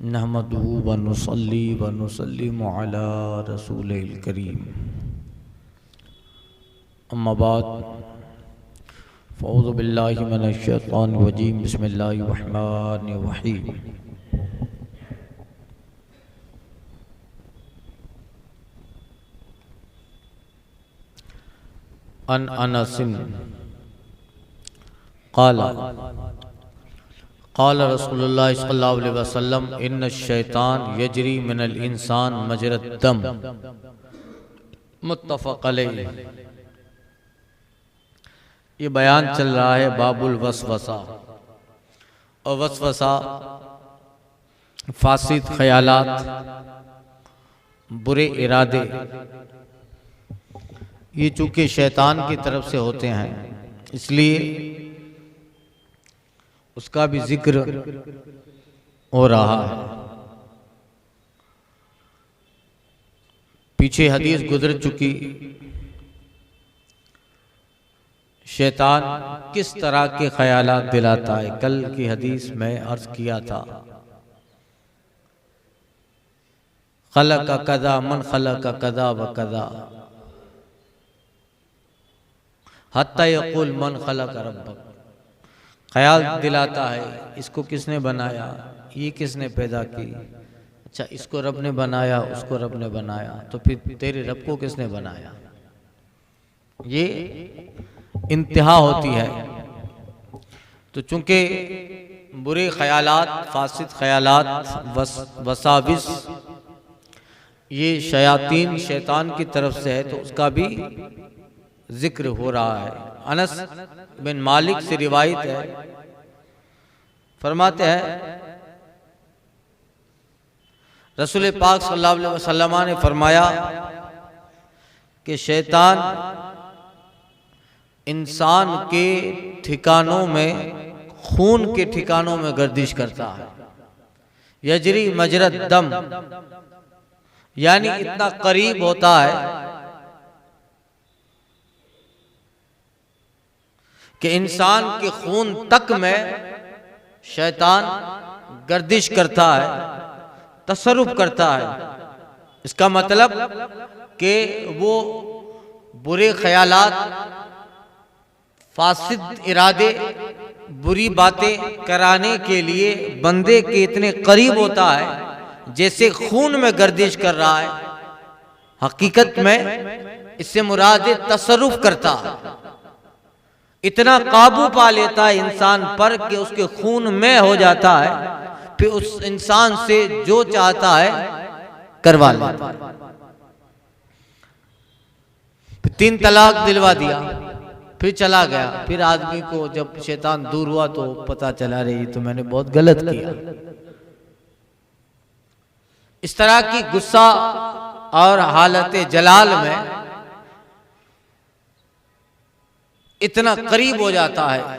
नहमदुहु व नुसल्ली व नुसल्लिमु अला रसूलिल करीम। अम्मा बाद फ़अऊज़ु बिल्लाहि मिनश शैतानिर रजीम। बिस्मिल्लाहिर रहमानिर रहीम। अन अनसिन क़ाला क़ाल रसूलुल्लाह सल्लल्लाहु अलैहि वसल्लम इन्न शैतान यजरी मिनल इंसान मजरद दम। मुत्तफ़क़ अलैहि। ये बयान चल रहा है बाबुल वसवसा। और वसवसा फासिद ख्यालात, बुरे इरादे, ये चूँकि शैतान की तरफ से होते हैं इसलिए उसका भी जिक्र हो रहा है। पीछे हदीस गुजर चुकी, शैतान किस तरह के ख्यालात दिलाता है। कल की हदीस में अर्ज किया था, खलक कदा मन खलक कदा व कदा हत्ता यक़ूल मन खलक रब्बक। ख्याल दिलाता है इसको किसने बनाया, ये किसने पैदा की, अच्छा इसको रब ने बनाया, उसको रब ने बनाया, तो फिर तेरे रब को किसने बनाया। ये इंतहा होती है। तो चूंकि बुरे ख्यालात, फासिद ख्यालात, वसाविस ये शयातीन शैतान की तरफ से है तो उसका भी जिक्र हो रहा है। अनस बिन मालिक से रिवायत है, फरमाते हैं रसूल पाक सल्लल्लाहु अलैहि वसल्लम ने फरमाया कि शैतान इंसान के ठिकानों में, खून के ठिकानों में गर्दिश करता है। यजरी मजरद दम, यानी इतना करीब होता है कि इंसान के खून तक में शैतान गर्दिश करता है, तसर्रुफ करता है। इसका मतलब कि वो बुरे ख्यालात, फासिद इरादे, बुरी बातें कराने के लिए बंदे के इतने करीब होता है जैसे खून में गर्दिश कर रहा है। हकीकत में इससे मुराद तसर्रुफ करता है, इतना काबू पा लेता है इंसान पर कि उसके खून में हो जाता है, फिर उस इंसान से जो चाहता है करवा लेता है। फिर 3 तलाक दिलवा दिया, फिर चला गया। फिर आदमी को जब शैतान दूर हुआ तो पता चला रही तो मैंने बहुत गलत किया। इस तरह की गुस्सा और हालत जलाल में इतना करीब हो जाता है।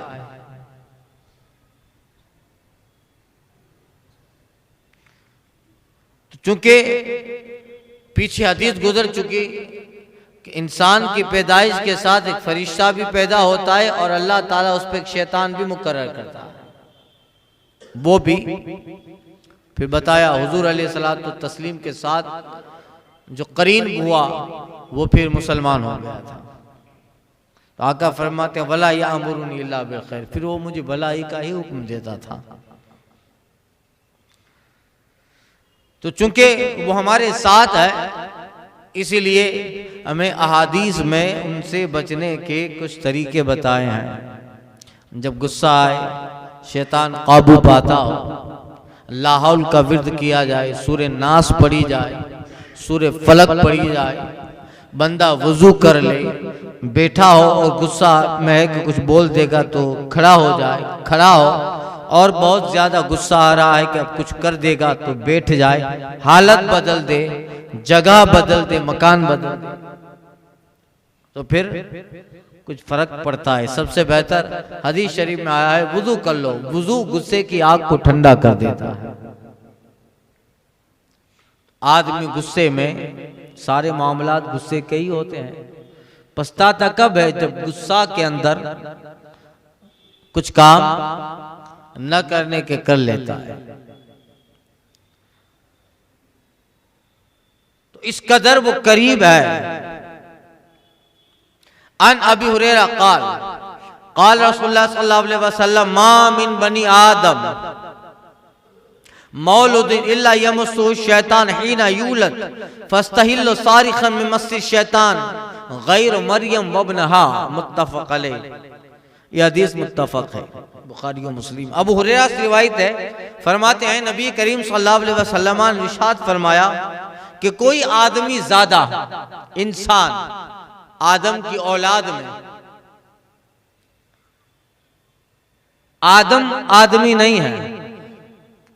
चूंकि पीछे हदीस गुजर चुकी कि इंसान की पैदाइश के साथ एक फरिश्ता भी पैदा होता है और अल्लाह ताला उस पर एक शैतान भी मुकर्रर करता है। वो भी फिर बताया हुजूर अलैहिस्सलातु तस्लीम के साथ जो करीन हुआ वो फिर मुसलमान हो गया था। तो आका फरमाते हैं वला यामुरुनी इल्ला बिल खैर, फिर वो मुझे भलाई का ही हुक्म देता था। तो चूंकि वो हमारे साथ है इसीलिए हमें अहादीस में उनसे बचने के कुछ तरीके बताए हैं। जब गुस्सा आए, शैतान काबू पाता हो, लाहौल का विर्द किया जाए, सूरे नास पढ़ी जाए, सूरे फलक पढ़ी जाए, बंदा वुजू कर ले, बैठा हो और गुस्सा में है कि कुछ बोल देगा तो खड़ा हो जाए, खड़ा हो, और बहुत ज्यादा गुस्सा आ रहा है कि अब कुछ कर देगा तो बैठ जाए, हालत बदल दे, जगह बदल दे, मकान बदल दे, तो फिर कुछ फर्क पड़ता है। सबसे बेहतर हदीस शरीफ में आया है वुजू कर लो। वुजू गुस्से की आग को ठंडा कर देता है। आदमी गुस्से में, सारे मामलात गुस्से के ही होते हैं। पछताता कब है, जब गुस्सा के अंदर कुछ काम न करने के कर लेता है। इस कदर वो करीब है। अन अबी हुरैरा क़ाल क़ाल रसूलुल्लाह सल्लल्लाहु अलैहि वसल्लम मा मिन बनी आदम मौलूदिन इल्ला यमस्सु शैतान हीना यूलद फस्तहिल्लु सारिखन मिन मस्सि शैतान गैर मरियम वब्नहा मुत्तफ़क़ अलैह। यह हदीस मुत्तफ़क़ है, बुखारी और मुस्लिम। अबू हुरैरा से रिवायत है, फरमाते हैं नबी करीम सल्लल्लाहु अलैहि वसल्लम ने इरशाद फरमाया कि कोई आदमी ज्यादा इंसान आदम की औलाद में, आदम आदमी नहीं है,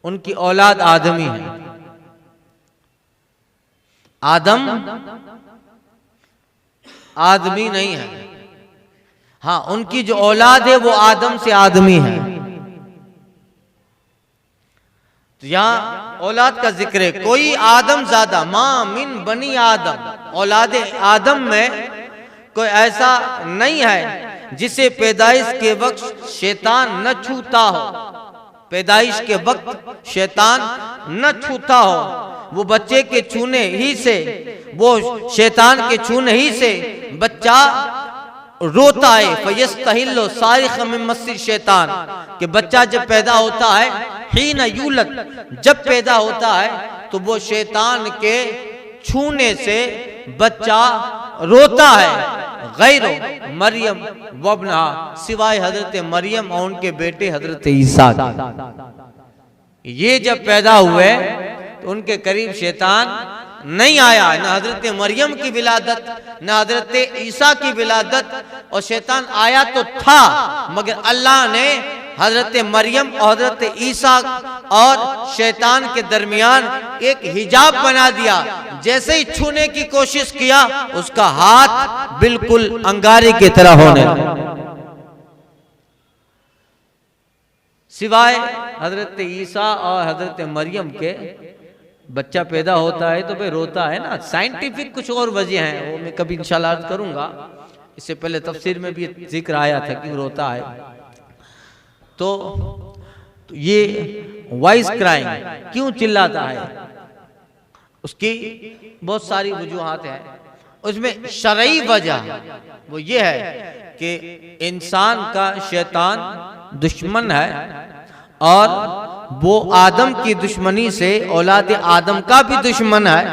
उनकी औलाद आदमी है। आदम आदमी नहीं है, हाँ उनकी जो औलाद है वो आदम से आदमी है। तो यहां औलाद का जिक्र है। कोई आदम ज्यादा, मां मिन बनी आदम, औलाद आदम में कोई ऐसा नहीं है जिसे पैदाइश के वक्त शैतान न छूता हो, पैदाइश के वक्त शैतान न छूता हो। वो बच्चे के छूने ही से, वो शैतान के छूने ही से बच्चा रोता है। फयस्तहिल्लु सारिखन मिन मस्सि शैतान, कि बच्चा जब पैदा होता है, हीन यूलद, जब पैदा होता है तो वो शैतान के छूने से बच्चा रोता है। गैरो मरियम वब्नहा, सिवाय हजरत मरियम और उनके बेटे हजरत ईसा। ये जब पैदा हुए तो उनके करीब शैतान नहीं आया, न हजरत मरियम की विलादत न हजरत ईसा की विलादत। और शैतान आया तो था, मगर अल्लाह ने हजरत मरियम और हजरत ईसा और शैतान के दरमियान एक हिजाब बना दिया। जैसे ही छूने की कोशिश किया, उसका हाथ बिल्कुल अंगारे की तरह होने लगा। सिवाय हजरत ईसा और हजरत मरियम के बच्चा पैदा होता है तो भाई रोता है ना। साइंटिफिक कुछ और वजह है, वो मैं कभी इंशाल्लाह अर्ज करूंगा। इससे पहले तफसीर में भी जिक्र आया था कि रोता है। तो ये वॉइस क्राइंग क्यों चिल्लाता है, उसकी बहुत सारी वजूहात हैं। उसमें शरई वजह वो ये है कि इंसान का शैतान दुश्मन है और वो आदम की दुश्मनी से औलाद आदम का भी दुश्मन है।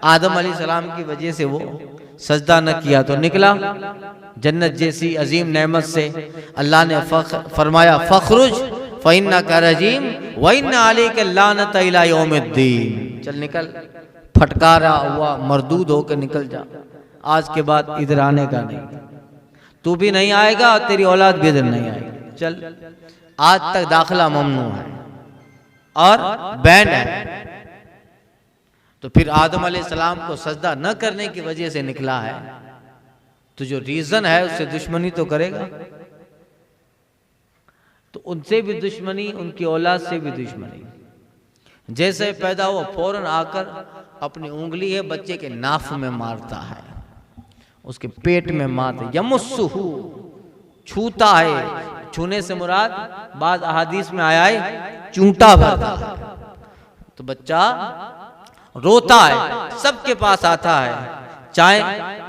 आदम अलैहिस्सलाम की वजह से वो सजदा न किया तो निकला जन्नत जैसी अजीम नेमत से। अल्लाह ने फरमाया फखरुज फइन्नका रजीम व इन्ना अलैका लानत इला यौमिद्दीन, चल निकल, फटकारा हुआ मरदूद होकर निकल जा, आज के बाद इधर आने का नहीं, तू भी नहीं आएगा और तेरी औलाद भी इधर नहीं आएगी, चल। आज तक दाखिला ममनू है और बैन है। तो फिर आदम अलैहिस्सलाम को सजदा न करने की वजह से निकला है, तो जो रीजन है उससे दुश्मनी तो करेगा। तो उनसे भी दुश्मनी, उनकी औलाद से भी दुश्मनी। जैसे पैदा हुआ फौरन आकर अपनी उंगली है बच्चे के नाफ में मारता है, उसके पेट में मारता, यमुस्सुहु, छूता है। छूने से मुराद बाद अहादीस में आया है चूंटा भरता है। तो बच्चा रोता है, सबके पास आता है, चाहे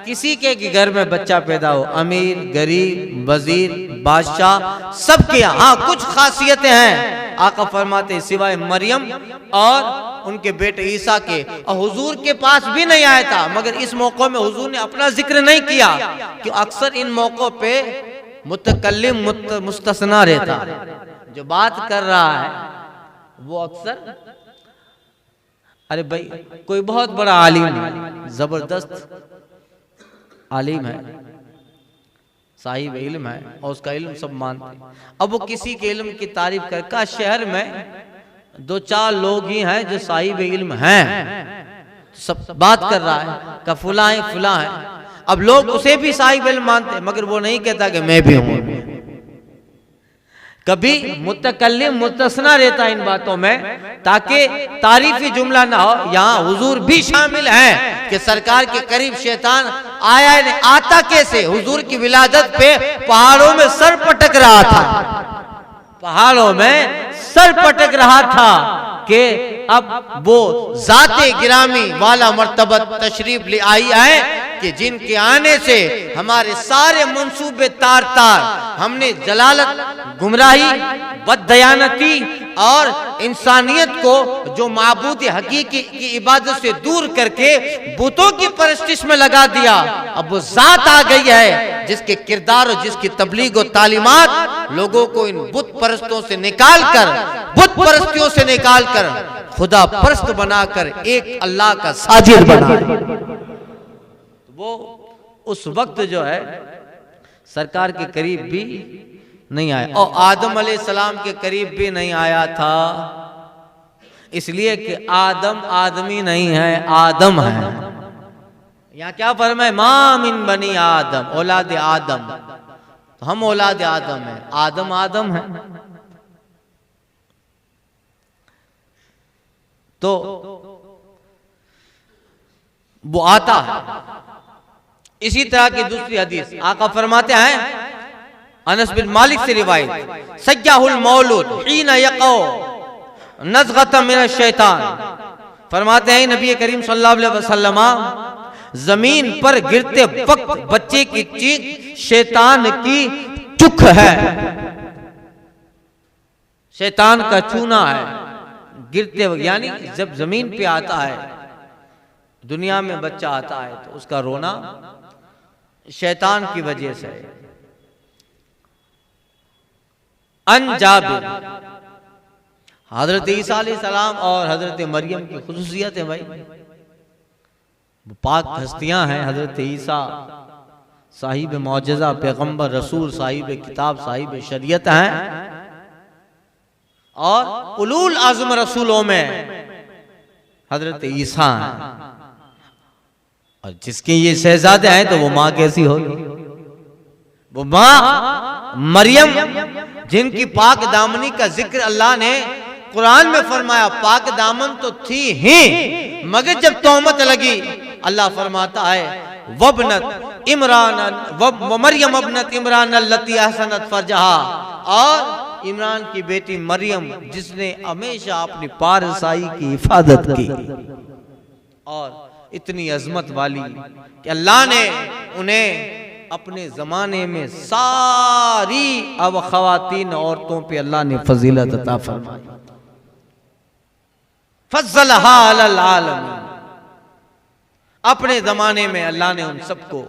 किसी के घर में बच्चा पैदा हो, अमीर गरीब वजीर बादशाह, सबके यहाँ कुछ खासियतें हैं। आका फरमाते सिवाय मरियम और उनके बेटे ईसा के, और हुजूर के पास भी नहीं आया था। मगर इस मौके में हुजूर ने अपना जिक्र नहीं किया कि अक्सर इन मौकों पे मुतकल्लिम मुस्तस्ना रहता, जो बात कर रहा है वो अक्सर, अरे भाई कोई बहुत बड़ा आलिम है, जबरदस्त आलिम है, साहिब इल्म है और उसका इल्म सब मानते, अब वो किसी के इल्म की तारीफ कर का शहर में 2-4 लोग ही हैं जो साहिब इल्म हैं, सब बात कर रहा है का फुला है। अब लोग उसे भी साहिब इल्म मानते हैं, मगर वो नहीं कहता कि मैं भी हूं। कभी मुतकल्लिम मुस्तस्ना रहता है इन बातों में, ताकि तारीफी जुमला ना हो। यहाँ हुजूर भी शामिल हैं कि सरकार के करीब शैतान आया है, आता कैसे? हुजूर की विलादत पे पहाड़ों में सर पटक रहा था, पहाड़ों में सर पटक रहा था कि अब वो ज़ाते गिरामी वाला मर्तबत तशरीफ ले आई है कि जिनके आने से हमारे सारे मंसूबे तार तार, हमने जलालत, गुमराही, बददयानती और इंसानियत को जो माबूद हकीकी की इबादत से दूर करके बुतों की परस्तिश में लगा दिया। अब वो ज़ात आ गई है जिसके किरदार और जिसकी तबलीग और तालीमात लोगों को इन बुत परस्तों से निकाल कर, बुत परस्तियों से निकाल कर खुदा परस्त बनाकर एक अल्लाह का साजिद बना। वो उस वक्त जो है सरकार के करीब भी नहीं आया और आदम अलैहिस्सलाम के करीब भी नहीं आया था, इसलिए कि आदम आदमी नहीं है, आदम है। यहाँ क्या फरमाए, मा मिन बनी आदम, औलाद आदम, तो हम औलाद आदम है, आदम आदम है। तो वो आता है। इसी तरह की दूसरी हदीस आका फरमाते हैं, अनस बिन मालिक से रिवायत, सज्जाहुल मौलूद हीना यक़ौ नज़ग़तम मिन शैतान, फरमाते हैं नबी करीम सल्लल्लाहु अलैहि वसल्लम जमीन पर गिरते वक्त बच्चे की चीख शैतान की चुख है, शैतान का चूना है गिरते वक्त, यानी जब जमीन पे आता है, दुनिया में बच्चा आता है तो उसका रोना शैतान की वजह से। अन जाबिर, हजरत ईसा अलैहिस्सलाम और हजरत मरियम की खुसूसियत है भाई, पाक हस्तियां हैं। हजरत ईसा साहिब मौजज़ा, पैगंबर, रसूल, साहिब किताब, साहिब शरीयत हैं और उलूल आज़म रसूलों में हजरत ईसा हैं। और जिसके ये शहजादे हैं तो वो माँ कैसी होगी, वो माँ मरियम जिनकी पाक दामनी का जिक्र अल्लाह ने कुरान में फरमाया, पाक दामन तो थी ही मगर जब तोहमत लगी अल्लाह फरमाता है, वबनत इमरान व मरियम अबनत इमरान अल्लती अहसनत फरजहा, और इमरान की बेटी मरियम जिसने हमेशा अपनी पारसाई की हिफाजत की। और इतनी अजमत वाली कि अल्लाह ने उन्हें अपने जमाने में सारी अब खवातीन औरतों पे अल्लाह ने फजीलत अता फरमाई, फज़्ज़लहा अलल आलमीन, अपने जमाने में अल्लाह ने उन सबको,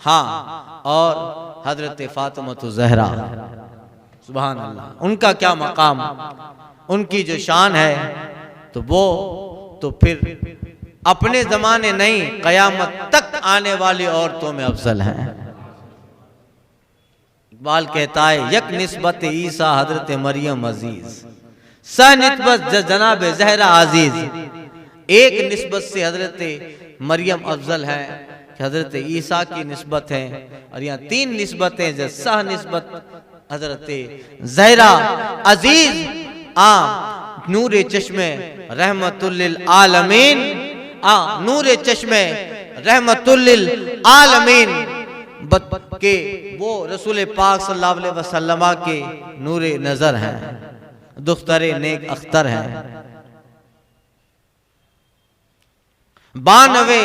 हाँ, और हजरत फातिमा ज़हरा, सुभान अल्लाह, उनका क्या मकाम, उनकी जो शान है, तो वो तो फिर अपने जमाने नहीं कयामत तक आने वाली औरतों में अफजल हैं। इकबाल कहता है, यक निस्बत ईसा हजरत मरियम अजीज, स निस्बत जनाब ज़हरा अजीज, एक निस्बत से हजरत मरियम अफजल है कि हजरत ईसा की निस्बत है, और यहाँ तीन निस्बतें जो सह निस्बत हजरत ज़हरा अजीज, आम नूर चश्मे रहमतुल लिल आलमीन, नूर चश्मे रहमतुल लिल आलमीन के वो रसूल पाक सल्लल्लाहु अलैहि वसल्लम के नूर नजर हैं, दुख्तरे नेक अख्तर हैं। बानवे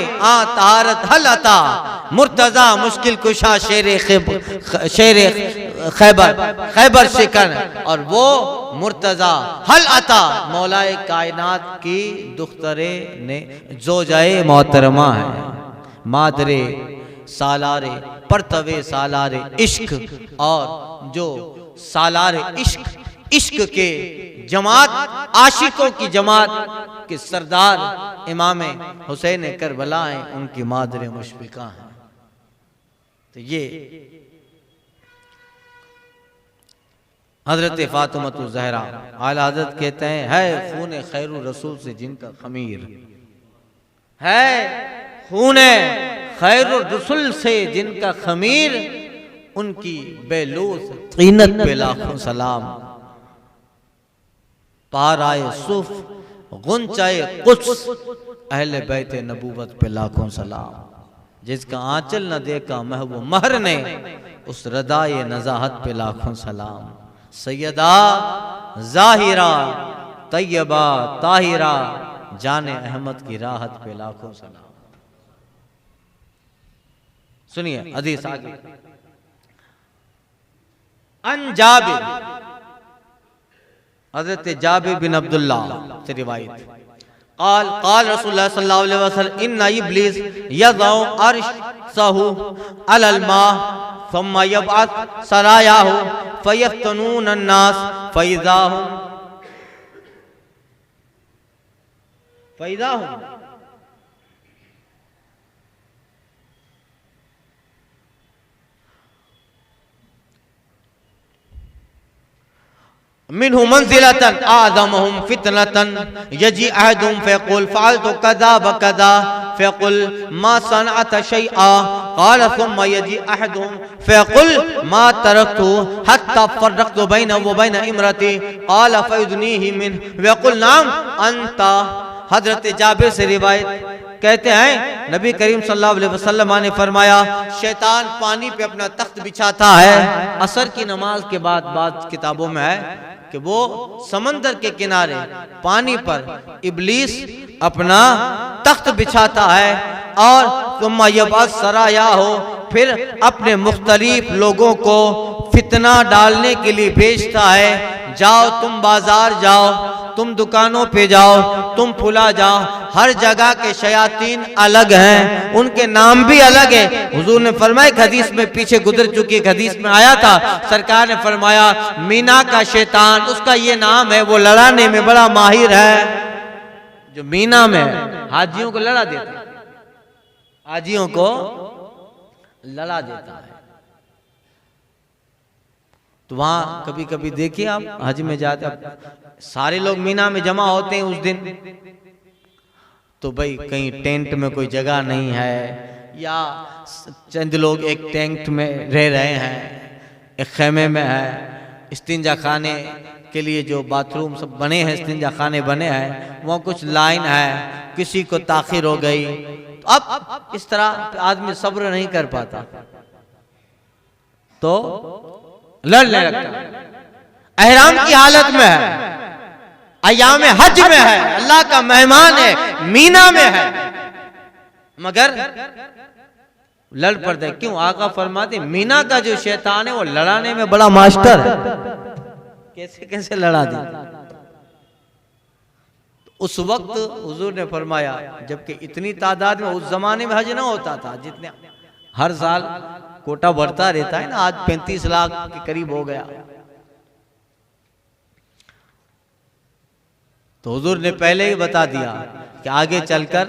तारत हल अता मुर्तजा मुश्किल कुशा शेर खैबर शिकन, और वो मुर्तजा हल अता मौलाए कायनात की दुख्तरे ने जोजाए मोहतरमा है, मादरे सालारे परतवे सालारे इश्क, और जो सालारे इश्क, इश्क के जमात, आशिकों की जमात के सरदार इमाम हुसैन करबला हैं, उनकी मादरे मुशफिका हैं। तो ये हजरत फातिमा ज़हरा आला हज़रत कहते हैं, है खून खैरुर रसूल से जिनका खमीर, है खून खैरुर रसूल से जिनका खमीर, उनकी बेलूस तीनत पे लाखों सलाम, पाराए सुफ गुंचाए कुछ अहले बैत नबूवत पे लाखों सलाम, जिसका आंचल न देखा महबूब महर ने, उस रदाए नजाहत पे लाखों सलाम, सैयदा जाहिरा तैयबा ताहिरा, जाने अहमद की राहत पे लाखों सलाम। सुनिए हदीस आगे। अन जाबिर, हजरत जाबिर बिन अब्दुल्लाह से रिवायत, क़ाल रसूलुल्लाह सल्लल्लाहु अलैहि वसल्लम इन्ना इब्लीस यज़उ अर्शहु अलल मा थुम्मा यबअथ सरायाहु फयफ्तनून अन्नास फइज़ा हुम मिन्हु मंज़िलतन आज़महुम फितनतन यजी अहदुहुम फ़यक़ुल फ़अलतु कज़ा व कज़ा फ़यक़ुल मा सनअत शैअ क़ाल सुम्मा यजी अहदुहुम फ़यक़ुल मा तरक्तु हत्ता फ़र्रक़तु बैनहु व बैन इम्रती क़ाल फ़युदनीहि मिन्हु फ़यक़ुल नाम अंता। हज़रत जाबिर से रिवायत, कहते हैं नबी करीम सल्लल्लाहु अलैहि वसल्लम ने फरमाया, शैतान पानी पे अपना तख्त बिछाता है। असर की नमाज के बाद किताबों में है कि वो समंदर के किनारे पानी पर इब्लीस अपना तख्त बिछाता है और तुम यबअस सराया हो, फिर अपने मुख्तलिफ लोगों को फितना डालने के लिए भेजता है। जाओ तुम बाजार जाओ, तुम दुकानों पे जाओ, तुम फुला जाओ, हर जगह के शयातीन अलग हैं, उनके नाम भी अलग है। हुजूर ने फरमाया, हदीस में पीछे गुजर चुकी एक हदीस में आया था, सरकार ने फरमाया मीना का शैतान, उसका ये नाम है, वो लड़ाने में बड़ा माहिर है। जो मीना में हाजियों को लड़ा देता है, हाजियों को लड़ा देता है। तो वहां कभी कभी देखिए आप हज में जाते, सारे लोग मीना में जमा होते हैं उस दिन, तो भाई कहीं टेंट में कोई जगह नहीं है या चंद लोग एक टेंट में रह रहे हैं, एक खेमे में है। इस्तिंजा खाने के लिए जो बाथरूम सब बने हैं, इस्तिंजा खाने बने हैं, वहाँ कुछ लाइन है, किसी को ताखिर हो गई, तो अब इस तरह आदमी सब्र नहीं कर पाता तो लड़ने लगता। एहराम की हालत में है, अयाम हज में है, अल्लाह का मेहमान है, मीना में है, मगर लड़ पड़ते। क्यों? आका फरमाते मीना का जो शैतान है वो लड़ाने में बड़ा मास्टर है, कैसे कैसे लड़ा दे। उस वक्त हुजूर ने फरमाया, जबकि इतनी तादाद में उस जमाने में हज ना होता था, जितने हर साल कोटा बढ़ता रहता है ना, आज 35 लाख के करीब हो गया। तो हुजूर ने पहले ही बता दिया कि आगे चलकर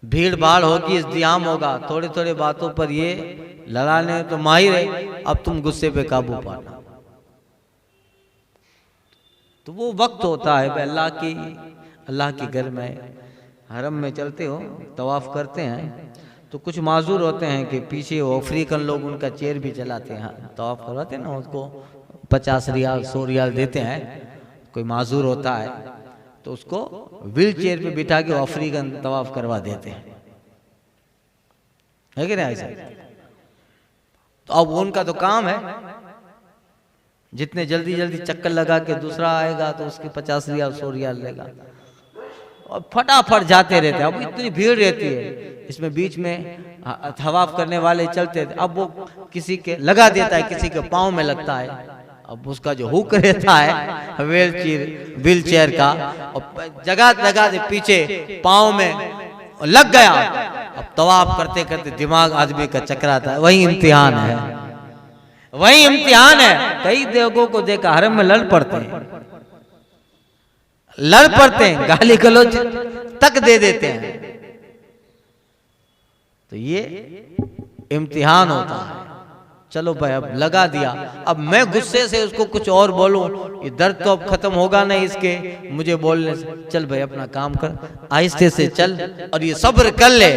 भीड़ भाड़ होगी, इज़्तिहाम होगा, थोड़े थोड़े बातों पर ये लड़ाने तो माहिर है, अब तुम गुस्से पे काबू पाना। तो वो वक्त होता है अल्लाह के घर में, हरम में चलते हो, तवाफ करते हैं, तो कुछ माजूर होते हैं कि पीछे वो अफ्रीकन लोग उनका चेयर भी चलाते हैं, तवाफ करवाते हैं ना, उसको 50 रियाल 100 रियाल देते हैं। कोई माजूर होता है तो उसको व्हील चेयर पे बिठा के अफ्रीकन तवाफ करवा देते हैं, है कि नहीं ऐसा? तो अब उनका तो काम है, जितने जल्दी जल्दी चक्कर लगा के दूसरा आएगा तो उसके 50 रियाल 100 रियाल लेगा, और फटाफट जाते रहते हैं। अब इतनी भीड़ रहती है, इसमें बीच में तवाफ करने वाले चलते थे, अब वो किसी के लगा देता है, किसी के पाँव में लगता है, अब उसका जो हुक रहता है व्हील चेयर का, और जगह जगह से पीछे पाँव में लग गया, अब तवाफ करते करते दिमाग आदमी का चकराता है। वही इम्तिहान है, वही इम्तिहान है। कई लोगों को देखा हरम में लड़ पड़ते हैं, गाली गलौज तक दे देते हैं। तो ये इम्तिहान होता है। चलो भाई, अब लगा दिया, अब मैं गुस्से से उसको कुछ और बोलूं, ये दर्द तो अब खत्म होगा नहीं इसके मुझे बोलने से। चल भाई अपना काम कर, आहिस्ते से चल और ये सब्र कर ले।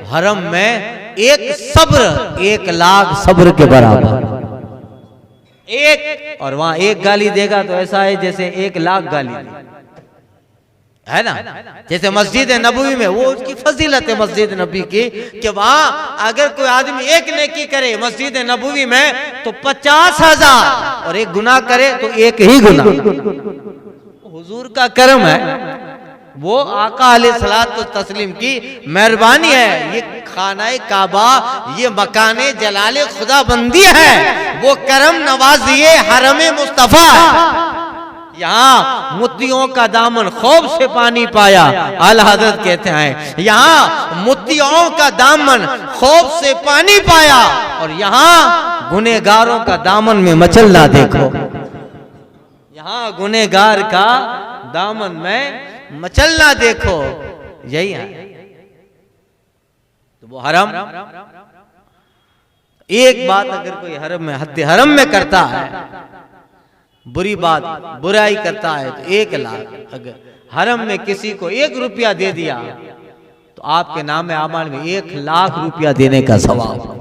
हरम में एक सब्र 1 लाख सब्र के बराबर एक, और वहां एक गाली देगा तो ऐसा है जैसे 1 लाख गाली है ना। जैसे मस्जिद नबवी में, वो उसकी फजीलत है मस्जिद नबी की कि वहां अगर कोई आदमी एक नेकी करे मस्जिद नबवी में तो 50,000, और एक गुनाह करे तो 1 ही गुनाह। हुजूर का करम है, वो आका अलैहिस्सलातु तस्लीम की मेहरबानी है। ये खानाए काबा, ये मकाने जलाले खुदा बंदी है, वो करम नवाजिए हरमे मुस्तफा है। यहाँ मोतियों का दामन खौफ से पानी पाया, आला हज़रत कहते हैं यहाँ मोतियों का दामन खौफ से पानी पाया, और यहाँ गुनहगारों का दामन में मचलना देखो। यहाँ गुनहगार का दामन में मचलना देखो, यही है। तो वो हरम, एक बात अगर कोई हरम में हद हरम में करता है, बुरी बात बुराई करता है, तो 1 लाख अगर हरम में किसी को 1 रुपया दे दिया तो आपके नाम आमाल में 1 लाख रुपया देने का सवाब।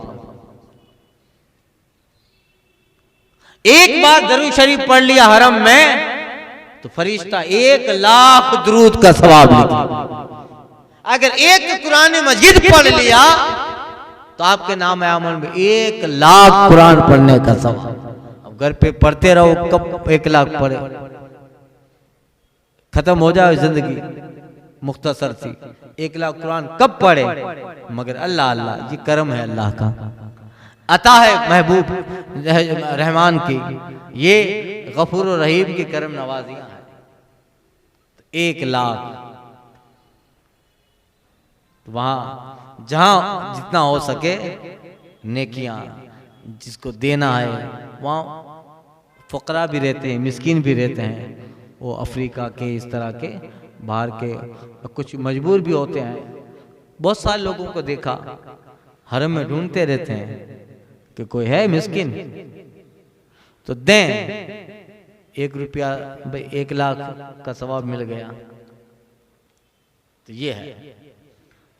एक बार दरूद शरीफ पढ़ लिया हरम में तो फरिश्ता 1 लाख दुरूद का सवाब लिखा। अगर एक कुरान मजीद पढ़ लिया तो आपके नाम आमल में 1 लाख कुरान पढ़ने का सवाब। अब घर पे पढ़ते रहो, कब 1 लाख पढ़े, खत्म हो जाए जिंदगी मुख्तसर सी। 1 लाख कुरान कब पढ़े, मगर अल्लाह अल्लाह, ये करम है अल्लाह का, अता है महबूब रहमान की, ये गफूर और रहीम की करम नवाजियां हैं। 1 लाख वहां जहां जितना हो सके नेकियां जिसको देना है। वहां फकरा भी रहते हैं, मिस्कीन भी रहते हैं, वो अफ्रीका के इस तरह के बाहर के, कुछ मजबूर भी होते हैं। बहुत सारे लोगों को देखा हरम में ढूंढते रहते हैं कि कोई है मिस्किन तो दें। 1 रुपया भाई 1 लाख का सवाब मिल गया, तो ये है।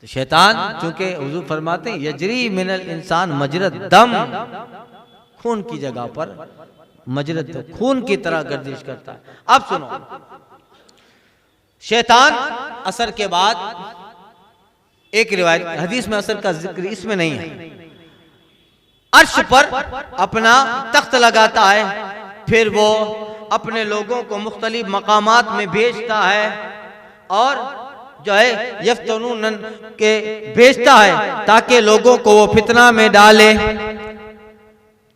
तो शैतान चूंकि हुजूर फरमाते हैं यजरी मिनल इंसान मजरत दम, खून की जगह पर मजरत खून की तरह गर्दिश करता है। अब सुनो, शैतान असर के बाद एक रिवायत हदीस में असर का जिक्र इसमें नहीं है, अर्श पर अपना तख्त लगाता है, फिर वो अपने लोगों को मुख्तलिफ मकामात में भेजता है और जो है यफ्तनून के भेजता है ताकि लोगों को वो फितना में डाले।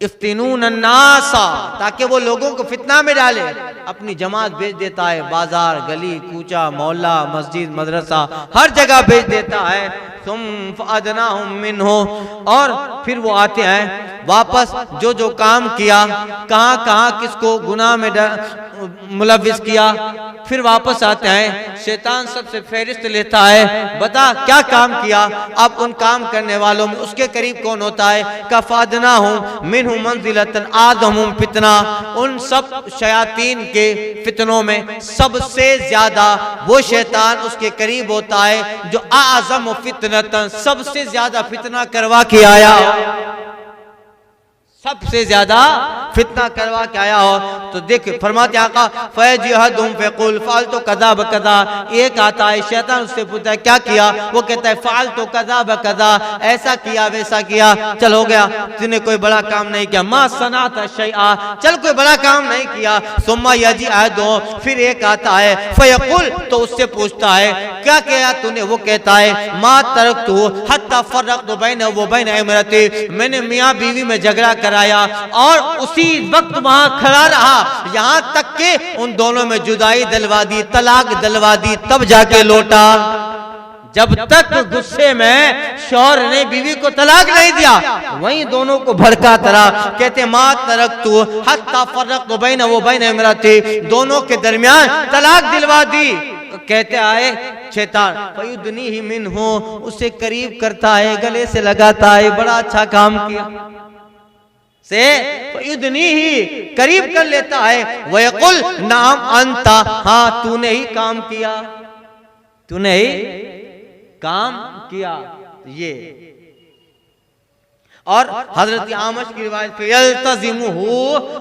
इफ्तिनून अन्नासा, ताकि वो लोगों को फितना में डाले। अपनी जमात भेज देता है, बाजार गली कूचा मोहल्ला मस्जिद मदरसा हर जगह भेज देता है। तुम फअदनाहुम मिन्हु, और फिर वो आते हैं वापस, जो जो काम किया, कहाँ कहाँ किसको गुनाह में मुलविस किया, फिर वापस आते हैं। शैतान सबसे फहरिस्त लेता है, बता क्या काम किया। अब उन काम करने वालों में उसके करीब कौन होता है, कफादनाहुम मिन्हु मंजिलतन आदहुम फितना, उन सब शयातीन के फितनों में सबसे ज्यादा वो शैतान उसके करीब होता है जो आज़म फितनतन, सबसे ज्यादा फितना करवा के आया, सबसे ज्यादा फितना करवा के आया हो। तो देख फरमाते आका फयजहदुम फयकुल फालतू कदा बकदा, एक आता है शैतान उससे पूछता है क्या किया, वो कहता है फालतू कदा बकदा, ऐसा किया वैसा किया, चल हो गया, तूने कोई बड़ा काम नहीं किया। मा सनाता शैआ, चल कोई बड़ा काम नहीं किया। सुम्मा यजी अहदो, फिर एक आता है फयकुल, तो उससे पूछता है क्या किया तूने, वो कहता है मा तरकतु हत्ता फर्रक़तु बैनहु व बैन इमरती, मैंने मियाँ बीवी में झगड़ा कराया और उसी वक्त वहां खड़ा रहा यहां तक के उन दोनों में जुदाई दिलवा दी, तलाक दिलवा दी, तब जाके लौटा। जब तक गुस्से में शौहर ने बीवी को तलाक नहीं दिया वहीं दोनों को भड़काता रहा। कहते मा तरकतु हत्ता फर्रक़तु बैनहु व बैन इमरती, दोनों के दरमियान तलाक दिलवा दी। कहते आए शैतान फयुदनीहि मिन्हु, उसे करीब करता है, गले से लगाता है, बड़ा अच्छा काम किया से इतनी ही करीब कर लेता है। वयकुल नाम अंता, हाँ तूने ही काम किया, तूने ही काम किया। ये और हजरत आमश की रिवायत पे यल्तज़िमुहु,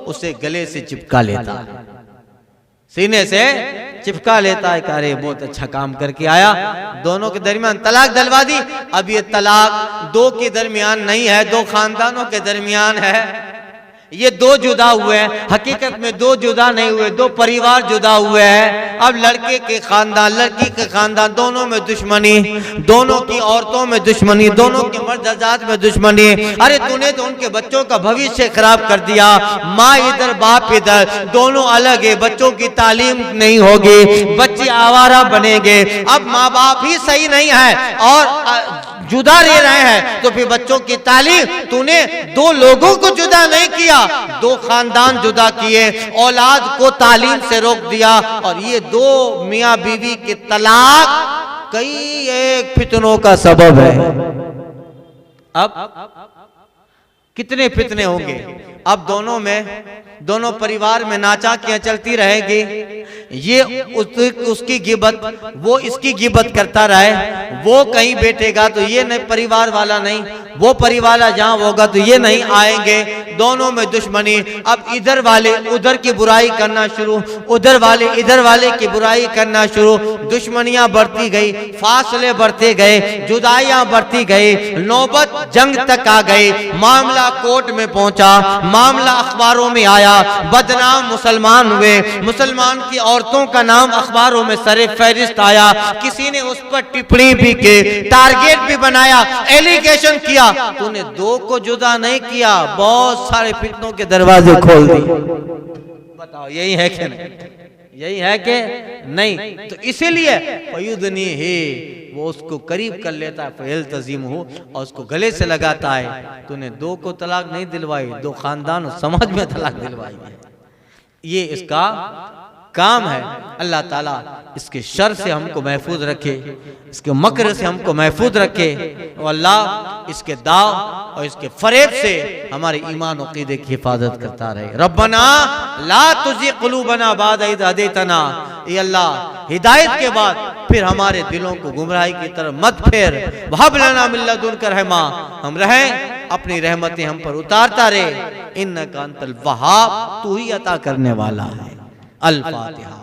उसे गले से चिपका लेता है, सीने से चिपका लेता है। अरे बहुत अच्छा काम करके आया, दोनों के दरमियान तलाक दिलवा दी। अब ये तलाक दो के दरमियान नहीं है, दो खानदानों के दरमियान है। ये दो जुदा हुए हैं, हकीकत में दो जुदा नहीं हुए, दो परिवार जुदा हुए हैं। अब लड़के के खानदान लड़की के खानदान दोनों में दुश्मनी, दोनों की औरतों में दुश्मनी, दोनों के मर्द हज़रात में दुश्मनी। अरे तूने तो उनके बच्चों का भविष्य खराब कर दिया, माँ इधर बाप इधर, दोनों अलग है, बच्चों की तालीम नहीं होगी, बच्चे आवारा बनेंगे। अब माँ बाप ही सही नहीं है और जुदा रह रहे हैं, तो फिर बच्चों की तालीम, तूने दो लोगों को जुदा नहीं किया, दो खानदान जुदा किए, औलाद को तालीम से रोक दिया। और ये दो मियाँ बीवी के तलाक कई एक फितनों का सबब है। अब कितने फितने होंगे। अब दोनों परिवार में नाचाकियां चलती रहेगी, ये उसकी गिबत, वो इसकी गिबत करता रहे, वो कहीं बैठेगा तो ये नहीं परिवार वाला नहीं, वो परिवार जहां होगा तो ये नहीं आएंगे, दोनों में दुश्मनी। अब इधर वाले उधर की बुराई करना शुरू, उधर वाले इधर वाले की बुराई करना शुरू, दुश्मनियां बढ़ती गई, फासले बढ़ते गए, जुदाइयां बढ़ती गई, नौबत जंग तक आ गई, मामला कोर्ट में पहुंचा, मामला अखबारों में आया, बदनाम मुसलमान हुए, मुसलमान की औरतों का नाम अखबारों में सरे फहरिस्त आया, किसी ने उस पर टिप्पणी भी की, टारगेट भी बनाया, एलिगेशन किया। तूने दो को जुदा नहीं किया, बहुत सारे फितनों के दरवाजे खोल दिए। बताओ यही है कि नहीं, यही है कि नहीं? तो इसीलिए फयुदनी है, वो उसको करीब कर लेता है, फैल तजीम हो, और उसको गले से लगाता है। तूने दो को तलाक नहीं दिलवाई, दो खानदान और समाज में तलाक दिलवाई है। ये इसका काम है। अल्लाह ताला इसके शर से हमको महफूज रखे, इसके मकर से हमको महफूज रखे, और अल्लाह इसके दाव और इसके फरेब से हमारे ईमान और अक़ीदे की हिफाजत करता रहे। रब्बना ला तुज़िग़ क़ुलूबना बअद इज़ हदैतना, ये अल्लाह हिदायत के बाद फिर हमारे दिलों को गुमराही की तरफ मत फेर। वहब लना मिन लदुनका रहमा, हम रहें अपनी रहमतें हम पर उतारता रहे। इन्नका अंतल वहाब, तू ही अता करने वाला है। अल फातिहा।